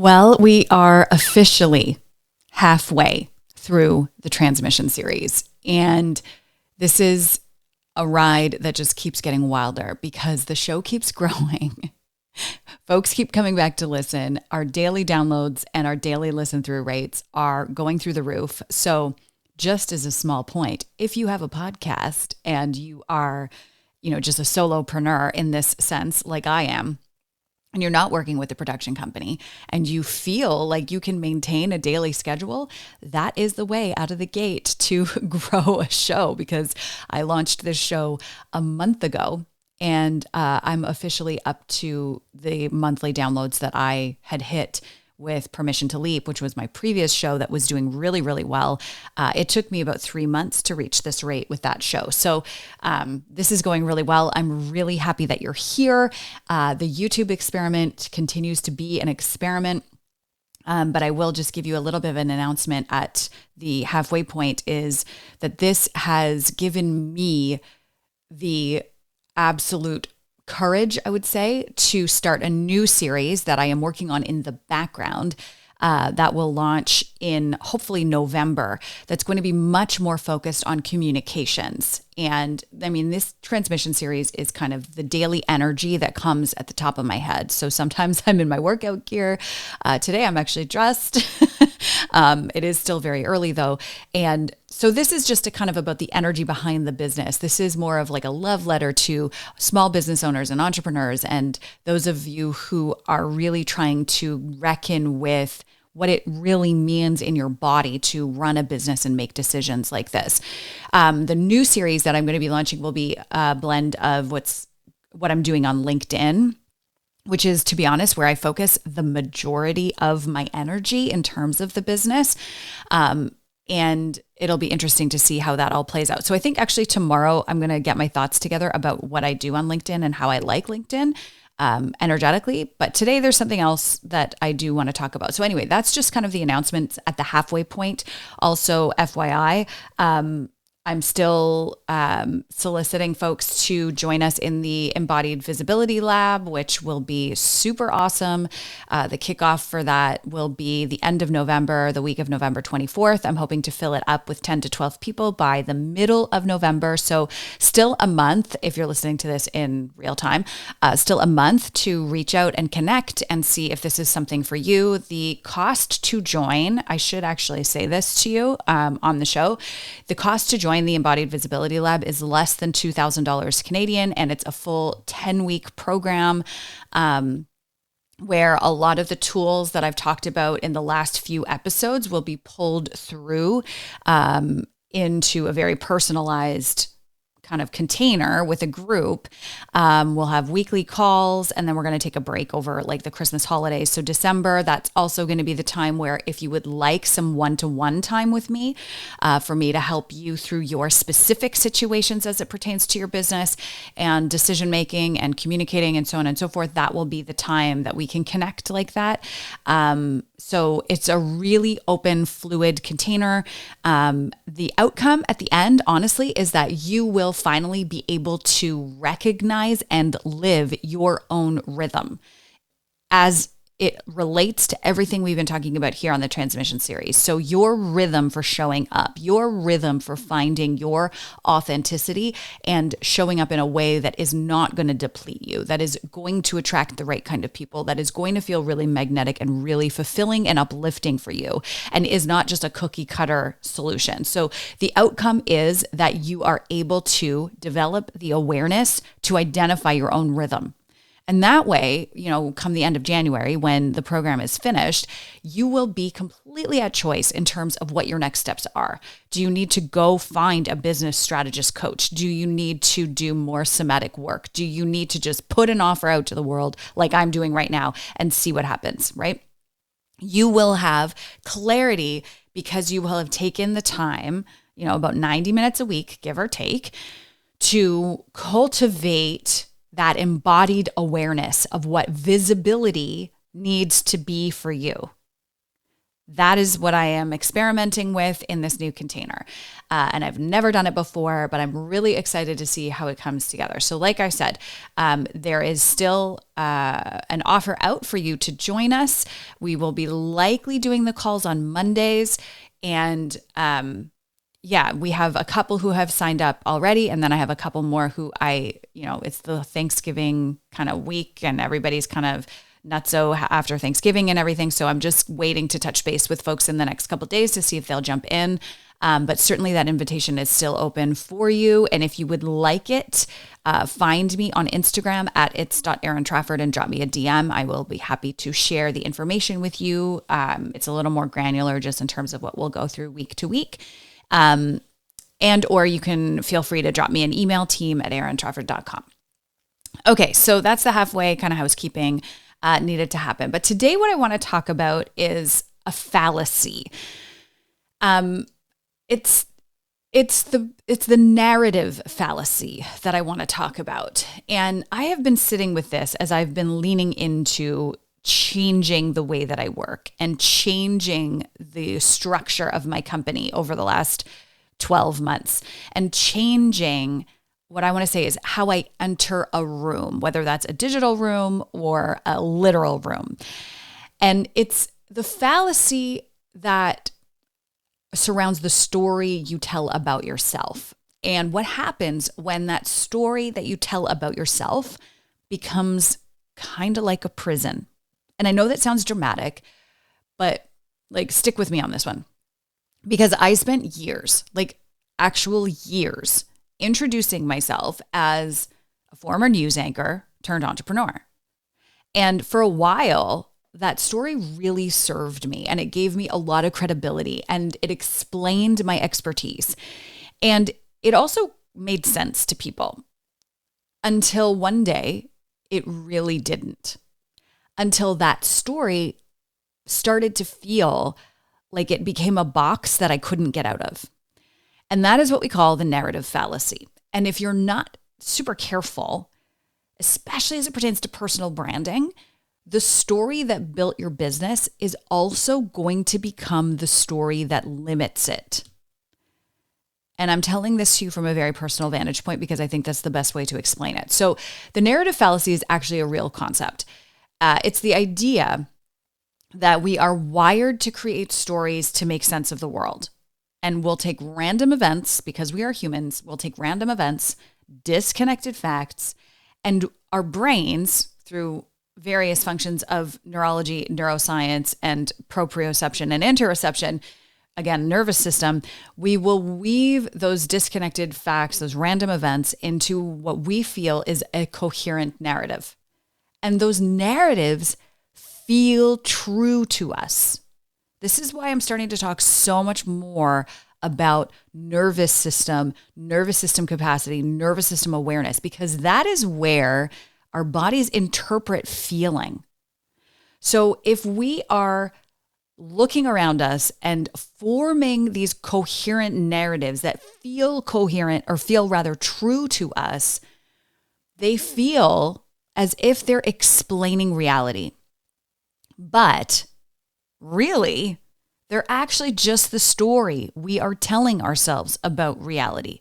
Well, we are officially halfway through the transmission series. And this is a ride that just keeps getting wilder because the show keeps growing. Folks keep coming back to listen. Our daily downloads and our daily listen through rates are going through the roof. So just as a small point, if you have a podcast and you are, just a solopreneur in this sense, like I am, and you're not working with a production company and you feel like you can maintain a daily schedule, that is the way out of the gate to grow a show, because I launched this show a month ago and I'm officially up to the monthly downloads that I had hit with Permission to Leap, which was my previous show that was doing really, really well. It took me about 3 months to reach this rate with that show. So this is going really well. I'm really happy that you're here. The YouTube experiment continues to be an experiment. But I will just give you a little bit of an announcement at the halfway point, is that this has given me the absolute courage, I would say, to start a new series that I am working on in the background that will launch in hopefully November. That's going to be much more focused on communications. And I mean, this transmission series is kind of the daily energy that comes at the top of my head. So sometimes I'm in my workout gear. Today I'm actually dressed. It is still very early though. And so this is just a kind of about the energy behind the business. This is more of like a love letter to small business owners and entrepreneurs and those of you who are really trying to reckon with what it really means in your body to run a business and make decisions like this. The new series that I'm going to be launching will be a blend of what I'm doing on LinkedIn, which is, to be honest, where I focus the majority of my energy in terms of the business. And it'll be interesting to see how that all plays out. So I think actually tomorrow I'm going to get my thoughts together about what I do on LinkedIn and how I like LinkedIn energetically. But today there's something else that I do want to talk about. So anyway, that's just kind of the announcements at the halfway point. Also, FYI, I'm still soliciting folks to join us in the Embodied Visibility Lab, which will be super awesome. The kickoff for that will be the end of November, the week of November 24th. I'm hoping to fill it up with 10 to 12 people by the middle of November. So still a month, if you're listening to this in real time, still a month to reach out and connect and see if this is something for you. The cost to join, I should actually say this to you on the show, the cost to join the Embodied Visibility Lab is less than $2,000 Canadian, and it's a full 10-week program where a lot of the tools that I've talked about in the last few episodes will be pulled through into a very personalized kind of container with a group. We'll have weekly calls, and then we're going to take a break over like the Christmas holidays. So December, that's also going to be the time where if you would like some one-to-one time with me, for me to help you through your specific situations as it pertains to your business and decision-making and communicating and so on and so forth, that will be the time that we can connect like that. So it's a really open, fluid container. The outcome at the end, honestly, is that you will finally be able to recognize and live your own rhythm as it relates to everything we've been talking about here on the transmission series. So your rhythm for showing up, your rhythm for finding your authenticity and showing up in a way that is not going to deplete you, that is going to attract the right kind of people, that is going to feel really magnetic and really fulfilling and uplifting for you, and is not just a cookie cutter solution. So the outcome is that you are able to develop the awareness to identify your own rhythm. And that way, come the end of January, when the program is finished, you will be completely at choice in terms of what your next steps are. Do you need to go find a business strategist coach? Do you need to do more somatic work? Do you need to just put an offer out to the world like I'm doing right now and see what happens, right? You will have clarity because you will have taken the time, about 90 minutes a week, give or take, to cultivate that embodied awareness of what visibility needs to be for you. That is what I am experimenting with in this new container. And I've never done it before, but I'm really excited to see how it comes together. So like I said, there is still an offer out for you to join us. We will be likely doing the calls on Mondays. And we have a couple who have signed up already. And then I have a couple more who it's the Thanksgiving kind of week and everybody's kind of nutso after Thanksgiving and everything. So I'm just waiting to touch base with folks in the next couple of days to see if they'll jump in. But certainly that invitation is still open for you. And if you would like it, find me on Instagram at its.erintrafford and drop me a DM. I will be happy to share the information with you. It's a little more granular just in terms of what we'll go through week to week. Or you can feel free to drop me an email, team@erintrafford.com. Okay, so that's the halfway kind of housekeeping needed to happen. But today what I want to talk about is a fallacy. It's the narrative fallacy that I want to talk about. And I have been sitting with this as I've been leaning into changing the way that I work and changing the structure of my company over the last 12 months and changing what I want to say is how I enter a room, whether that's a digital room or a literal room. And it's the fallacy that surrounds the story you tell about yourself. And what happens when that story that you tell about yourself becomes kind of like a prison. And I know that sounds dramatic, but stick with me on this one. Because I spent years, actual years, introducing myself as a former news anchor turned entrepreneur. And for a while, that story really served me and it gave me a lot of credibility and it explained my expertise. And it also made sense to people until one day it really didn't. Until that story started to feel like it became a box that I couldn't get out of. And that is what we call the narrative fallacy. And if you're not super careful, especially as it pertains to personal branding, the story that built your business is also going to become the story that limits it. And I'm telling this to you from a very personal vantage point because I think that's the best way to explain it. So the narrative fallacy is actually a real concept. It's the idea that we are wired to create stories to make sense of the world. And we'll take random events, because we are humans, we'll take random events, disconnected facts, and our brains, through various functions of neurology, neuroscience, and proprioception and interoception, again, nervous system, we will weave those disconnected facts, those random events, into what we feel is a coherent narrative. And those narratives feel true to us. This is why I'm starting to talk so much more about nervous system capacity, nervous system awareness, because that is where our bodies interpret feeling. So if we are looking around us and forming these coherent narratives that feel coherent or feel rather true to us, they feel as if they're explaining reality. But really, they're actually just the story we are telling ourselves about reality.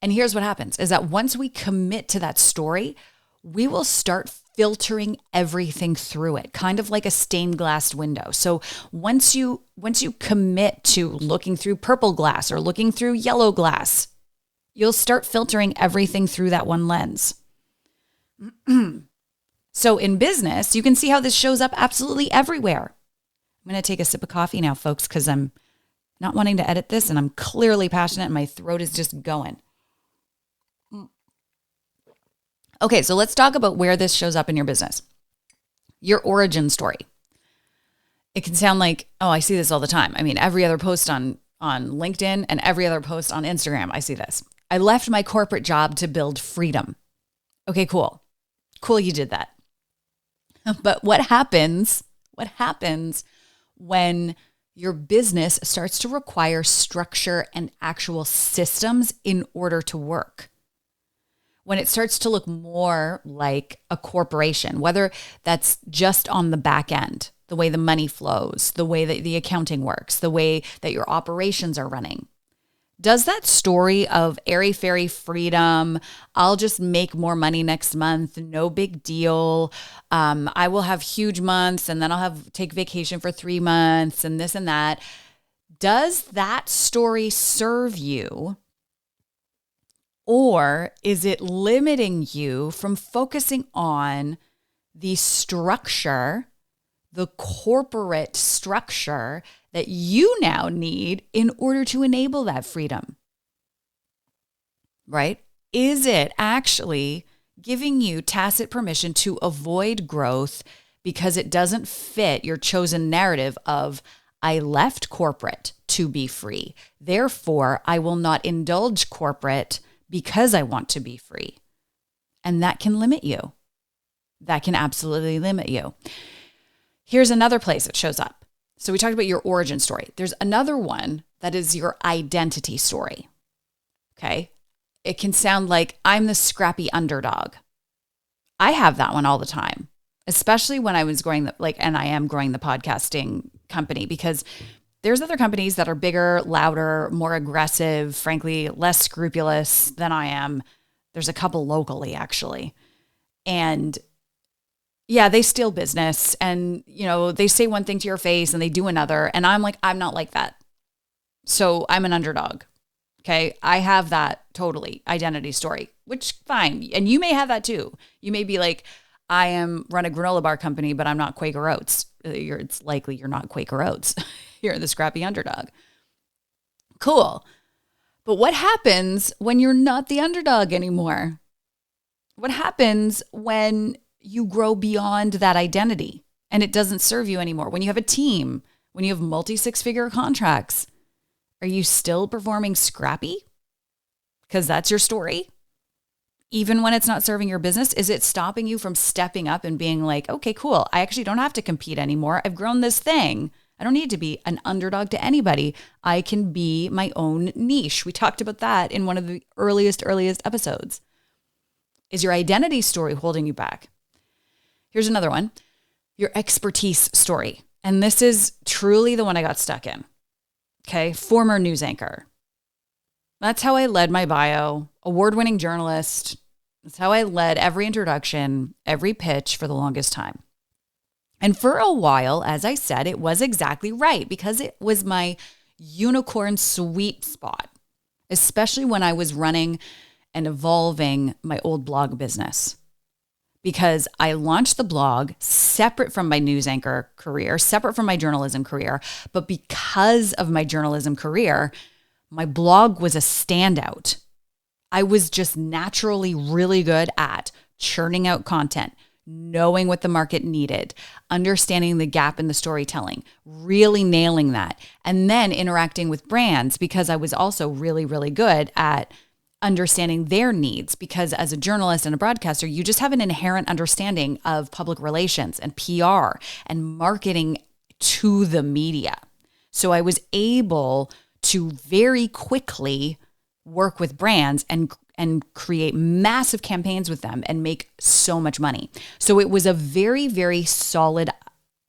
And here's what happens is that once we commit to that story, we will start filtering everything through it, kind of like a stained glass window. So once you commit to looking through purple glass or looking through yellow glass, you'll start filtering everything through that one lens. So in business, you can see how this shows up absolutely everywhere. I'm going to take a sip of coffee now, folks, because I'm not wanting to edit this and I'm clearly passionate and my throat is just going. Okay, so let's talk about where this shows up in your business. Your origin story. It can sound like, oh, I see this all the time. I mean, every other post on LinkedIn and every other post on Instagram, I see this. I left my corporate job to build freedom. Okay, cool. Cool, you did that. But what happens when your business starts to require structure and actual systems in order to work? When it starts to look more like a corporation, whether that's just on the back end, the way the money flows, the way that the accounting works, the way that your operations are running? Does that story of airy-fairy freedom, I'll just make more money next month, no big deal, I will have huge months and then I'll take vacation for 3 months and this and that, does that story serve you? Or is it limiting you from focusing on the structure, the corporate structure that you now need in order to enable that freedom? Right? Is it actually giving you tacit permission to avoid growth because it doesn't fit your chosen narrative of, I left corporate to be free, therefore I will not indulge corporate because I want to be free? And that can limit you. That can absolutely limit you. Here's another place it shows up. So we talked about your origin story. There's another one that is your identity story. Okay. It can sound like I'm the scrappy underdog. I have that one all the time, especially when I was growing and I am growing the podcasting company, because there's other companies that are bigger, louder, more aggressive, frankly, less scrupulous than I am. There's a couple locally, actually. And yeah, they steal business and, they say one thing to your face and they do another. And I'm like, I'm not like that. So I'm an underdog. Okay. I have that totally identity story, which fine. And you may have that too. You may be like, run a granola bar company, but I'm not Quaker Oats. It's likely you're not Quaker Oats. You're the scrappy underdog. Cool. But what happens when you're not the underdog anymore? What happens when you grow beyond that identity and it doesn't serve you anymore? When you have a team, when you have multi-six-figure contracts, are you still performing scrappy? Because that's your story. Even when it's not serving your business, is it stopping you from stepping up and being like, okay, cool, I actually don't have to compete anymore. I've grown this thing. I don't need to be an underdog to anybody. I can be my own niche. We talked about that in one of the earliest episodes. Is your identity story holding you back? Here's another one, your expertise story. And this is truly the one I got stuck in. Okay, former news anchor. That's how I led my bio, award-winning journalist. That's how I led every introduction, every pitch for the longest time. And for a while, as I said, it was exactly right because it was my unicorn sweet spot, especially when I was running and evolving my old blog business. Because I launched the blog separate from my news anchor career, separate from my journalism career. But because of my journalism career, my blog was a standout. I was just naturally really good at churning out content, knowing what the market needed, understanding the gap in the storytelling, really nailing that, and then interacting with brands because I was also really, really good at understanding their needs, because as a journalist and a broadcaster, you just have an inherent understanding of public relations and PR and marketing to the media. So I was able to very quickly work with brands and create massive campaigns with them and make so much money. So it was a very, very solid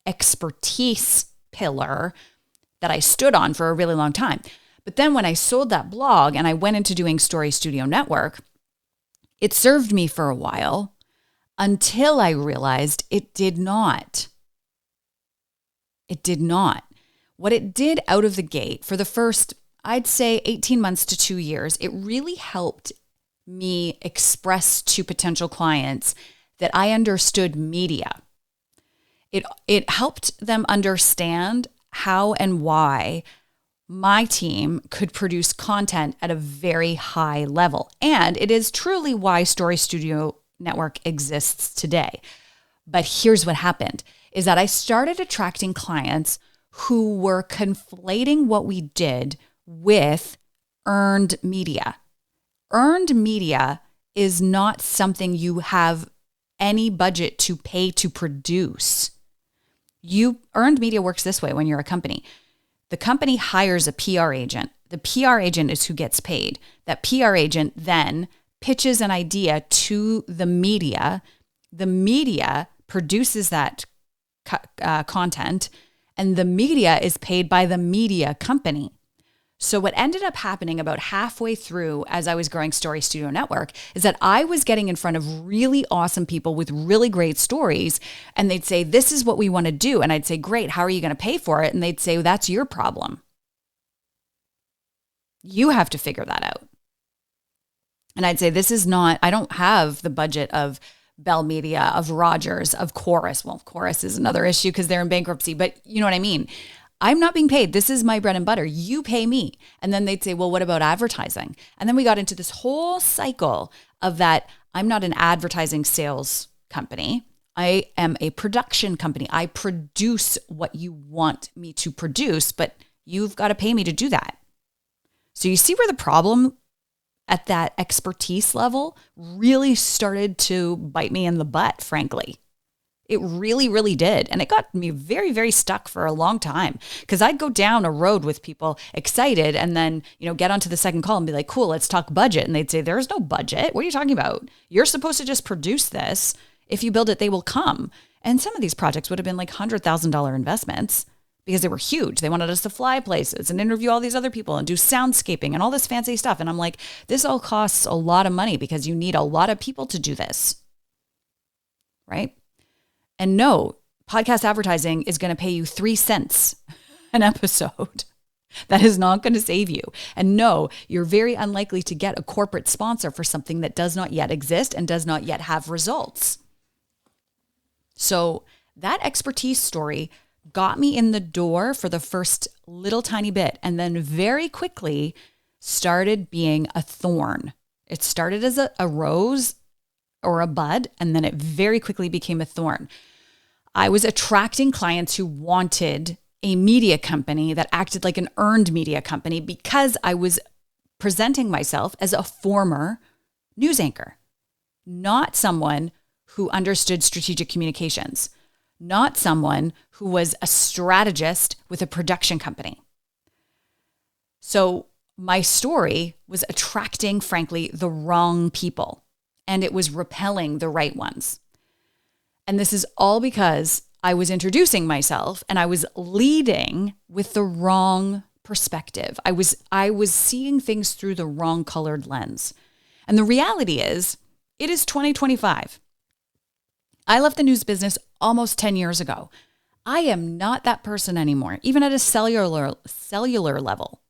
expertise pillar that I stood on for a really long time. But then when I sold that blog and I went into doing Story Studio Network, it served me for a while until I realized it did not. It did not. What it did out of the gate for the first, I'd say 18 months to 2 years, it really helped me express to potential clients that I understood media. It helped them understand how and why my team could produce content at a very high level. And it is truly why Story Studio Network exists today. But here's what happened, is that I started attracting clients who were conflating what we did with earned media. Earned media is not something you have any budget to pay to produce. Earned media works this way when you're a company. The company hires a PR agent. The PR agent is who gets paid. That PR agent then pitches an idea to the media. The media produces that content, and the media is paid by the media company. So what ended up happening about halfway through as I was growing Story Studio Network is that I was getting in front of really awesome people with really great stories, and they'd say, this is what we want to do. And I'd say, great, how are you going to pay for it? And they'd say, well, that's your problem. You have to figure that out. And I'd say, I don't have the budget of Bell Media, of Rogers, of Chorus. Well, Chorus is another issue because they're in bankruptcy, but you know what I mean? I'm not being paid. This is my bread and butter. You pay me. And then they'd say, well, what about advertising? And then we got into this whole cycle of that. I'm not an advertising sales company. I am a production company. I produce what you want me to produce, but you've got to pay me to do that. So you see where the problem at that expertise level really started to bite me in the butt, frankly. It really, really did. And it got me very, very stuck for a long time because I'd go down a road with people excited and then, get onto the second call and be like, cool, let's talk budget. And they'd say, there's no budget. What are you talking about? You're supposed to just produce this. If you build it, they will come. And some of these projects would have been like $100,000 investments because they were huge. They wanted us to fly places and interview all these other people and do soundscaping and all this fancy stuff. And I'm like, this all costs a lot of money because you need a lot of people to do this, right? And no, podcast advertising is going to pay you 3 cents an episode. That is not going to save you. And no, you're very unlikely to get a corporate sponsor for something that does not yet exist and does not yet have results. So that expertise story got me in the door for the first little tiny bit and then very quickly started being a thorn. It started as a rose or a bud, and then it very quickly became a thorn. I was attracting clients who wanted a media company that acted like an earned media company because I was presenting myself as a former news anchor, not someone who understood strategic communications, not someone who was a strategist with a production company. So my story was attracting, frankly, the wrong people, and it was repelling the right ones. And this is all because I was introducing myself and I was leading with the wrong perspective. I was seeing things through the wrong colored lens. And the reality is, it is 2025. I left the news business almost 10 years ago. I am not that person anymore, even at a cellular level.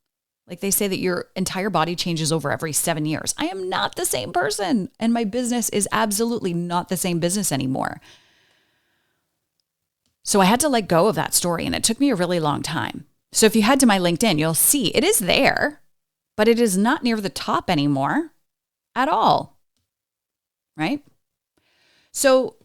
Like they say that your entire body changes over every 7 years. I am not the same person. And my business is absolutely not the same business anymore. So I had to let go of that story, and it took me a really long time. So if you head to my LinkedIn, you'll see it is there, but it is not near the top anymore at all, right? So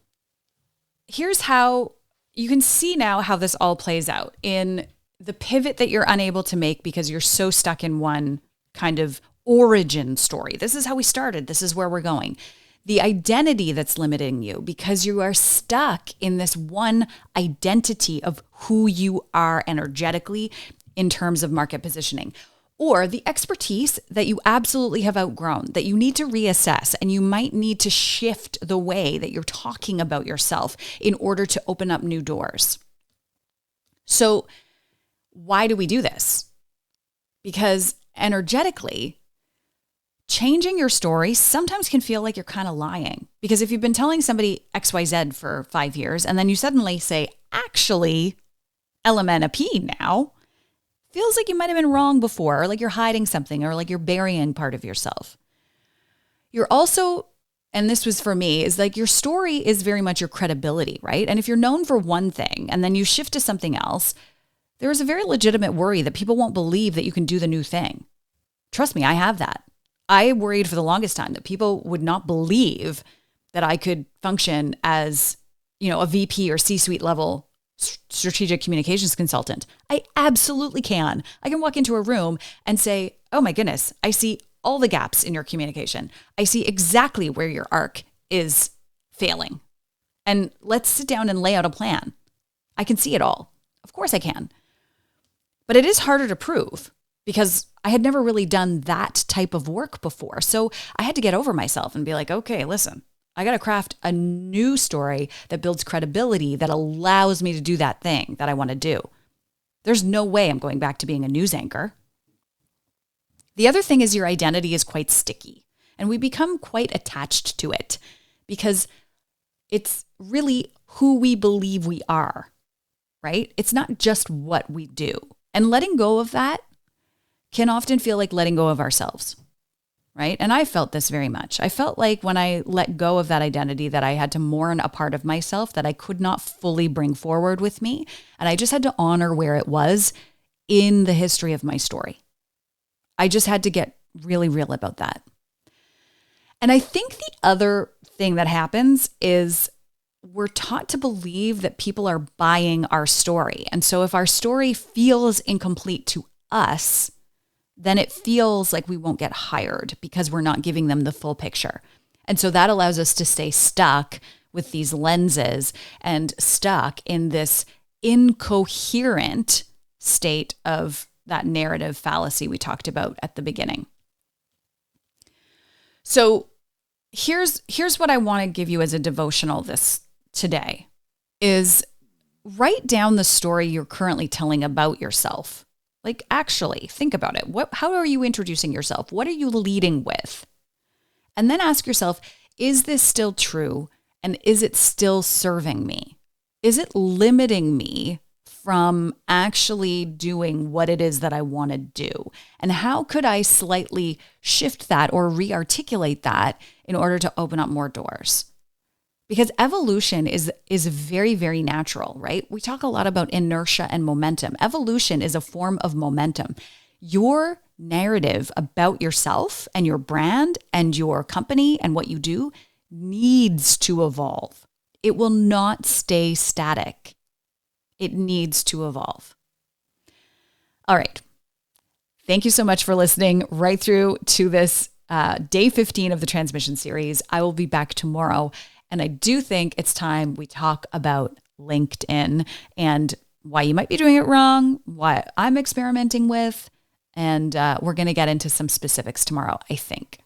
here's how you can see now how this all plays out in the pivot that you're unable to make because you're so stuck in one kind of origin story. This is how we started. This is where we're going. The identity that's limiting you because you are stuck in this one identity of who you are energetically in terms of market positioning, or the expertise that you absolutely have outgrown, that you need to reassess, and you might need to shift the way that you're talking about yourself in order to open up new doors. So why do we do this? Because energetically, changing your story sometimes can feel like you're kind of lying. Because if you've been telling somebody XYZ for 5 years and then you suddenly say, actually, LMNP now, feels like you might have been wrong before, or like you're hiding something, or like you're burying part of yourself. You're also, and this was for me, is like your story is very much your credibility, right? And if you're known for one thing and then you shift to something else, there is a very legitimate worry that people won't believe that you can do the new thing. Trust me, I have that. I worried for the longest time that people would not believe that I could function as, a VP or C-suite level strategic communications consultant. I absolutely can. I can walk into a room and say, oh my goodness, I see all the gaps in your communication. I see exactly where your arc is failing. And let's sit down and lay out a plan. I can see it all. Of course I can. But it is harder to prove because I had never really done that type of work before. So I had to get over myself and be like, okay, listen, I got to craft a new story that builds credibility that allows me to do that thing that I want to do. There's no way I'm going back to being a news anchor. The other thing is your identity is quite sticky, and we become quite attached to it because it's really who we believe we are, right? It's not just what we do. And letting go of that can often feel like letting go of ourselves, right? And I felt this very much. I felt like when I let go of that identity that I had to mourn a part of myself that I could not fully bring forward with me. And I just had to honor where it was in the history of my story. I just had to get really real about that. And I think the other thing that happens is we're taught to believe that people are buying our story. And so if our story feels incomplete to us, then it feels like we won't get hired because we're not giving them the full picture. And so that allows us to stay stuck with these lenses and stuck in this incoherent state of that narrative fallacy we talked about at the beginning. So here's what I want to give you as a devotional this today is write down the story you're currently telling about yourself. Like, actually, think about it. How are you introducing yourself? What are you leading with? And then ask yourself, is this still true? And is it still serving me? Is it limiting me from actually doing what it is that I want to do? And how could I slightly shift that or re-articulate that in order to open up more doors? Because evolution is very, very natural, right? We talk a lot about inertia and momentum. Evolution is a form of momentum. Your narrative about yourself and your brand and your company and what you do needs to evolve. It will not stay static. It needs to evolve. All right. Thank you so much for listening right through to this day 15 of the transmission series. I will be back tomorrow. And I do think it's time we talk about LinkedIn and why you might be doing it wrong, what I'm experimenting with, and we're going to get into some specifics tomorrow, I think.